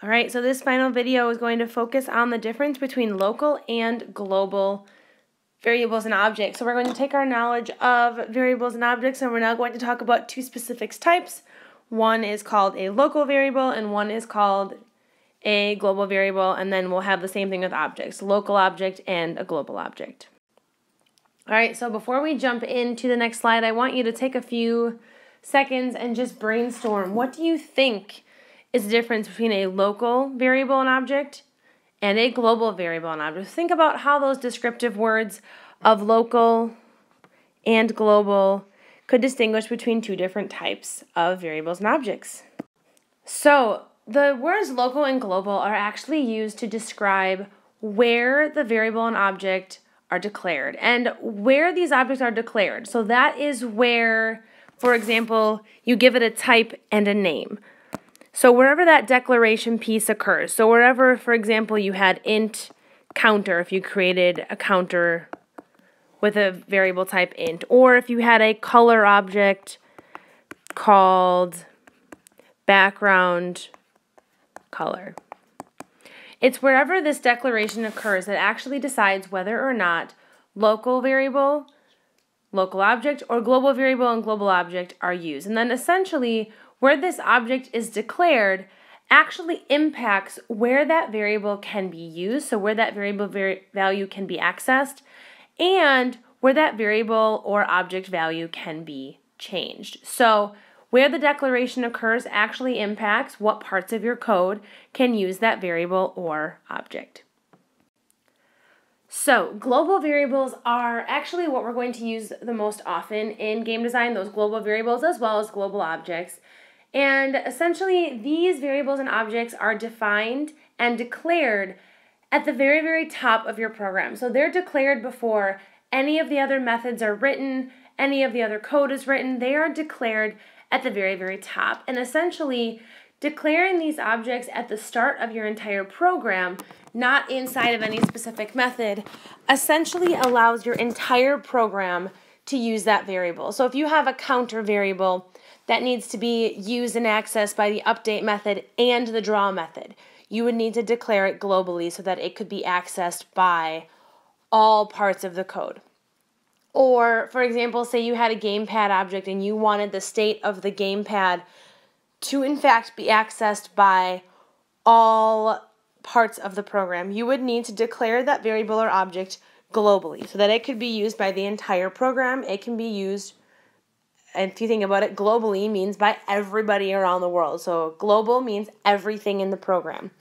All right, so this final video is going to focus on the difference between local and global variables and objects. So we're going to take our knowledge of variables and objects, and we're now going to talk about two specific types. One is called a local variable and one is called a global variable, and then we'll have the same thing with objects, local object and a global object. All right, so before we jump into the next slide, I want you to take a few seconds and just brainstorm. What do you think is the difference between a local variable and object and a global variable and object? Think about how those descriptive words of local and global could distinguish between two different types of variables and objects. So the words local and global are actually used to describe where the variable and object are declared and where these objects are declared. So that is where, for example, you give it a type and a name. So wherever that declaration piece occurs, so wherever, for example, you had int counter, if you created a counter with a variable type int, or if you had a color object called background color. It's wherever this declaration occurs that actually decides whether or not local variable, local object, or global variable and global object are used. And then essentially, where this object is declared actually impacts where that variable can be used, so where that variable value can be accessed, and where that variable or object value can be changed. So where the declaration occurs actually impacts what parts of your code can use that variable or object. So global variables are actually what we're going to use the most often in game design, those global variables as well as global objects. And essentially, these variables and objects are defined and declared at the very, very top of your program. So they're declared before any of the other methods are written, any of the other code is written. They are declared at the very, very top. And essentially, declaring these objects at the start of your entire program, not inside of any specific method, essentially allows your entire program to use that variable. So if you have a counter variable that needs to be used and accessed by the update method and the draw method, you would need to declare it globally so that it could be accessed by all parts of the code. Or, for example, say you had a gamepad object and you wanted the state of the gamepad to, in fact, be accessed by all parts of the program. You would need to declare that variable or object globally so that it could be used by the entire program. It can be used, and if you think about it, globally means by everybody around the world. So global means everything in the program.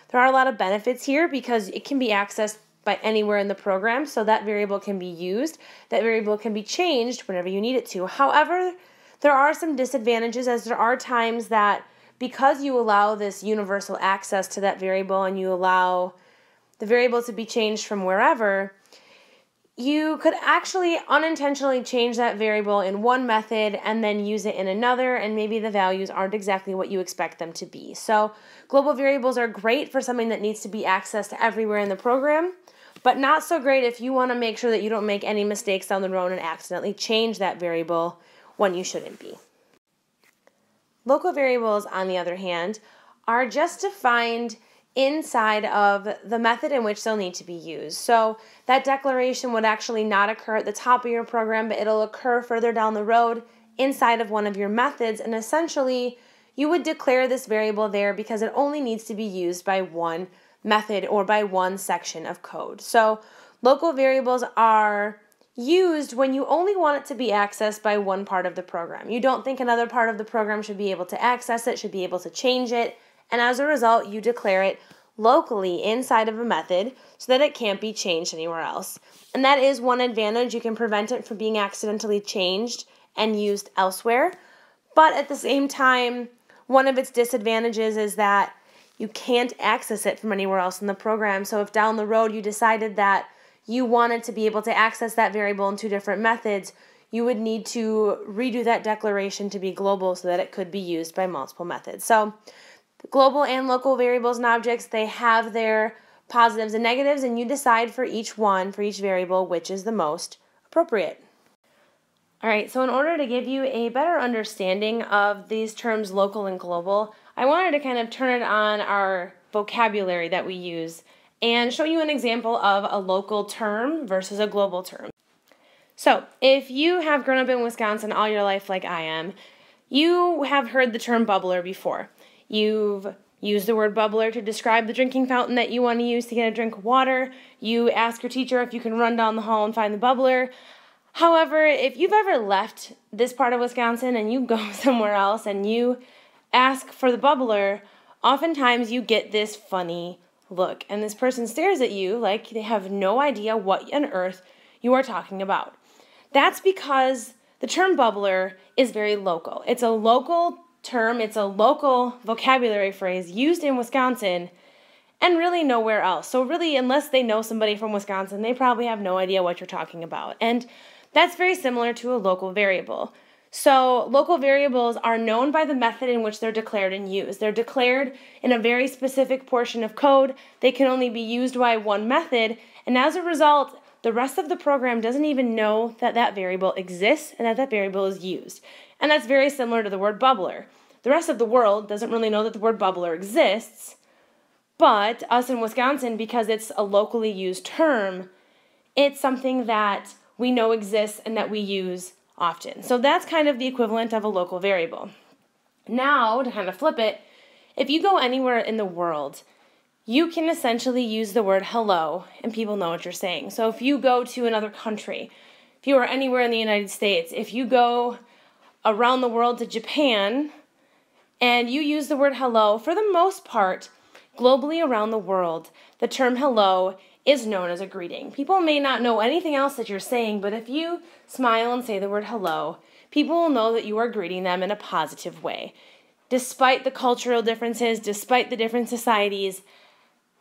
There are a lot of benefits here because it can be accessed by anywhere in the program, so that variable can be used. That variable can be changed whenever you need it to. However, there are some disadvantages, as there are times that because you allow this universal access to that variable and you allow the variable to be changed from wherever, you could actually unintentionally change that variable in one method and then use it in another, and maybe the values aren't exactly what you expect them to be. So global variables are great for something that needs to be accessed everywhere in the program, but not so great if you want to make sure that you don't make any mistakes down the road and accidentally change that variable when you shouldn't be. Local variables, on the other hand, are just defined inside of the method in which they'll need to be used. So that declaration would actually not occur at the top of your program, but it'll occur further down the road inside of one of your methods, and essentially you would declare this variable there because it only needs to be used by one method or by one section of code. So local variables are used when you only want it to be accessed by one part of the program. You don't think another part of the program should be able to access it, should be able to change it, and as a result, you declare it locally inside of a method so that it can't be changed anywhere else. And that is one advantage. You can prevent it from being accidentally changed and used elsewhere. But at the same time, one of its disadvantages is that you can't access it from anywhere else in the program. So if down the road you decided that you wanted to be able to access that variable in two different methods, you would need to redo that declaration to be global so that it could be used by multiple methods. So global and local variables and objects, they have their positives and negatives, and you decide for each one, for each variable, which is the most appropriate. All right, so in order to give you a better understanding of these terms local and global, I wanted to kind of turn it on our vocabulary that we use and show you an example of a local term versus a global term. So, if you have grown up in Wisconsin all your life like I am, you have heard the term bubbler before. You've used the word bubbler to describe the drinking fountain that you want to use to get a drink of water. You ask your teacher if you can run down the hall and find the bubbler. However, if you've ever left this part of Wisconsin and you go somewhere else and you ask for the bubbler, oftentimes you get this funny look. And this person stares at you like they have no idea what on earth you are talking about. That's because the term bubbler is very local. It's a local term, it's a local vocabulary phrase used in Wisconsin and really nowhere else. So really, unless they know somebody from Wisconsin, they probably have no idea what you're talking about. And that's very similar to a local variable. So local variables are known by the method in which they're declared and used. They're declared in a very specific portion of code. They can only be used by one method, and as a result, the rest of the program doesn't even know that that variable exists and that that variable is used. And that's very similar to the word bubbler. The rest of the world doesn't really know that the word bubbler exists, but us in Wisconsin, because it's a locally used term, it's something that we know exists and that we use often. So that's kind of the equivalent of a local variable. Now, to kind of flip it, if you go anywhere in the world, you can essentially use the word hello and people know what you're saying. So if you go to another country, if you are anywhere in the United States, if you go around the world to Japan and you use the word hello, for the most part, globally around the world, the term hello is known as a greeting. People may not know anything else that you're saying, but if you smile and say the word hello, people will know that you are greeting them in a positive way. Despite the cultural differences, despite the different societies,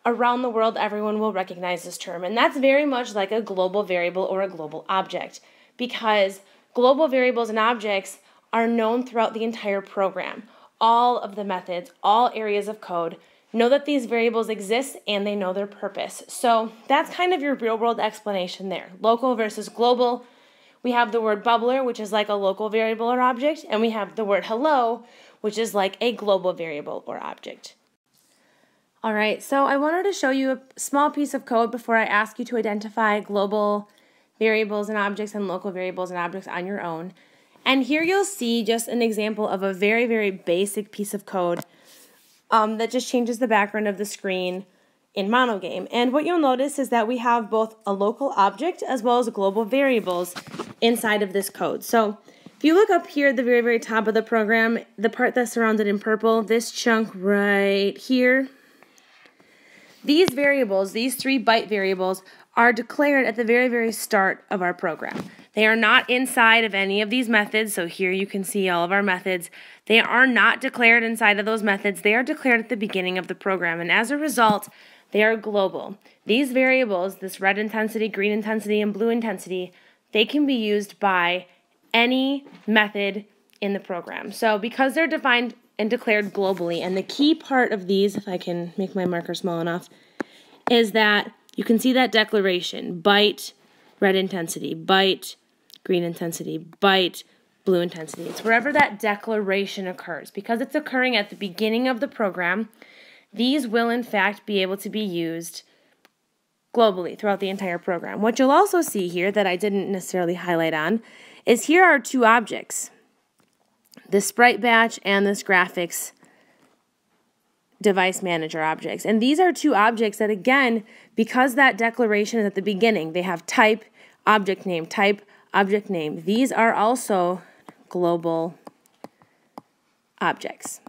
around the world, everyone will recognize this term. And that's very much like a global variable or a global object, because global variables and objects are known throughout the entire program. All of the methods, all areas of code know that these variables exist and they know their purpose. So that's kind of your real-world explanation there. Local versus global. We have the word bubbler, which is like a local variable or object, and we have the word hello, which is like a global variable or object. All right, so I wanted to show you a small piece of code before I ask you to identify global variables and objects and local variables and objects on your own. And here you'll see just an example of a very, very basic piece of code that just changes the background of the screen in monogame. And what you'll notice is that we have both a local object as well as global variables inside of this code. So if you look up here at the very, very top of the program, the part that's surrounded in purple, this chunk right here, these variables, these 3 byte variables, are declared at the very, very start of our program. They are not inside of any of these methods, so here you can see all of our methods. They are not declared inside of those methods. They are declared at the beginning of the program, and as a result, they are global. These variables, this red intensity, green intensity, and blue intensity, they can be used by any method in the program. So because they're defined and declared globally, and the key part of these, if I can make my marker small enough, is that you can see that declaration, byte, red intensity, byte, green intensity, byte, blue intensity. It's wherever that declaration occurs. Because it's occurring at the beginning of the program, these will in fact be able to be used globally throughout the entire program. What you'll also see here that I didn't necessarily highlight on is here are 2 objects, this sprite batch and this graphics device manager objects. And these are 2 objects that, again, because that declaration is at the beginning, they have type, object name, type, object name. These are also global objects.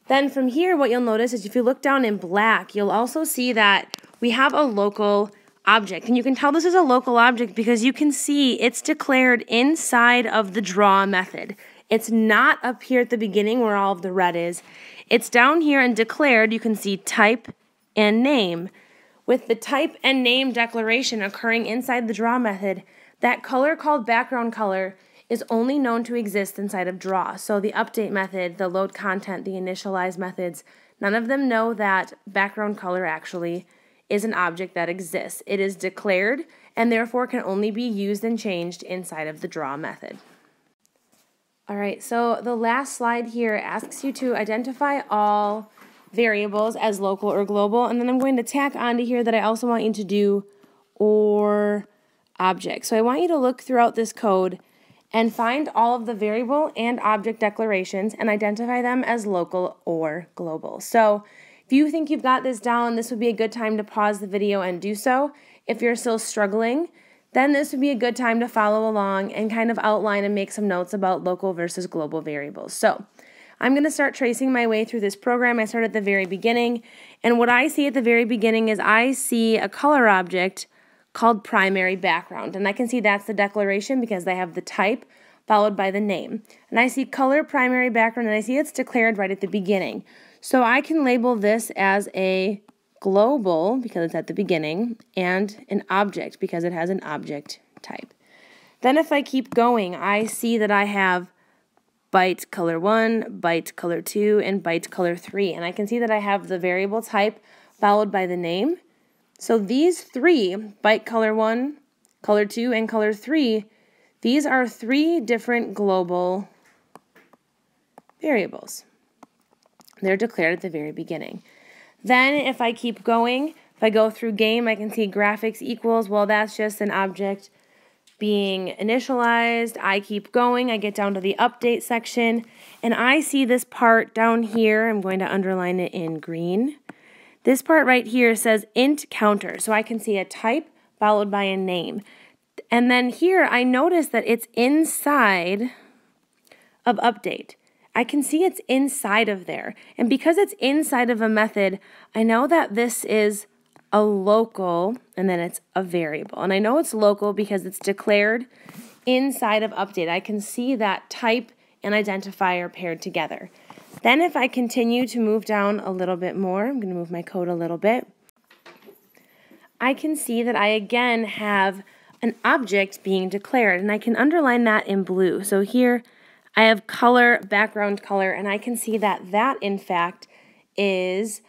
Then from here, what you'll notice is if you look down in black, you'll also see that we have a local object. And you can tell this is a local object because you can see it's declared inside of the draw method. It's not up here at the beginning where all of the red is. It's down here and declared. You can see type and name. With the type and name declaration occurring inside the draw method, that color called background color is only known to exist inside of draw. So the update method, the load content, the initialize methods, none of them know that background color actually is an object that exists. It is declared and therefore can only be used and changed inside of the draw method. All right, so the last slide here asks you to identify all variables as local or global, and then I'm going to tack onto here that I also want you to do or object. So I want you to look throughout this code and find all of the variable and object declarations and identify them as local or global. So if you think you've got this down, this would be a good time to pause the video and do so. If you're still struggling, then this would be a good time to follow along and kind of outline and make some notes about local versus global variables. So I'm going to start tracing my way through this program. I start at the very beginning, and what I see at the very beginning is I see a color object called primary background, and I can see that's the declaration because they have the type followed by the name. And I see color primary background, and I see it's declared right at the beginning. So I can label this as a global because it's at the beginning, and an object because it has an object type. Then if I keep going, I see that I have byte color 1, byte color 2, and byte color 3. And I can see that I have the variable type followed by the name. So these three, byte color 1, color 2, and color 3, these are three different global variables. They're declared at the very beginning. Then if I keep going, if I go through game, I can see graphics equals, well, that's just an object being initialized. I keep going, I get down to the update section, and I see this part down here. I'm going to underline it in green. This part right here says int counter, so I can see a type followed by a name. And then here I notice that it's inside of update. I can see it's inside of there, and because it's inside of a method, I know that this is a local, and then it's a variable. And I know it's local because it's declared inside of update. I can see that type and identifier paired together. Then if I continue to move down a little bit more, I'm going to move my code a little bit, I can see that I again have an object being declared, and I can underline that in blue. So here I have color, background color, and I can see that that in fact is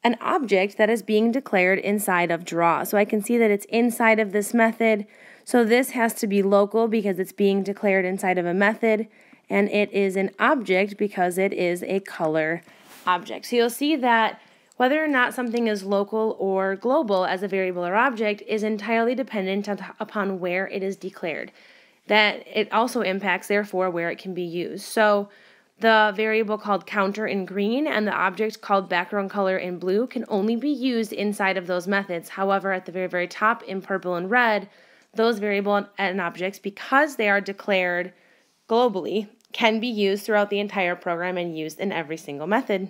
an object that is being declared inside of draw. So I can see that it's inside of this method. So this has to be local because it's being declared inside of a method, and it is an object because it is a color object. So you'll see that whether or not something is local or global as a variable or object is entirely dependent upon where it is declared. That it also impacts, therefore, where it can be used. So the variable called counter in green and the object called background color in blue can only be used inside of those methods. However, at the very, very top in purple and red, those variable and objects, because they are declared globally, can be used throughout the entire program and used in every single method.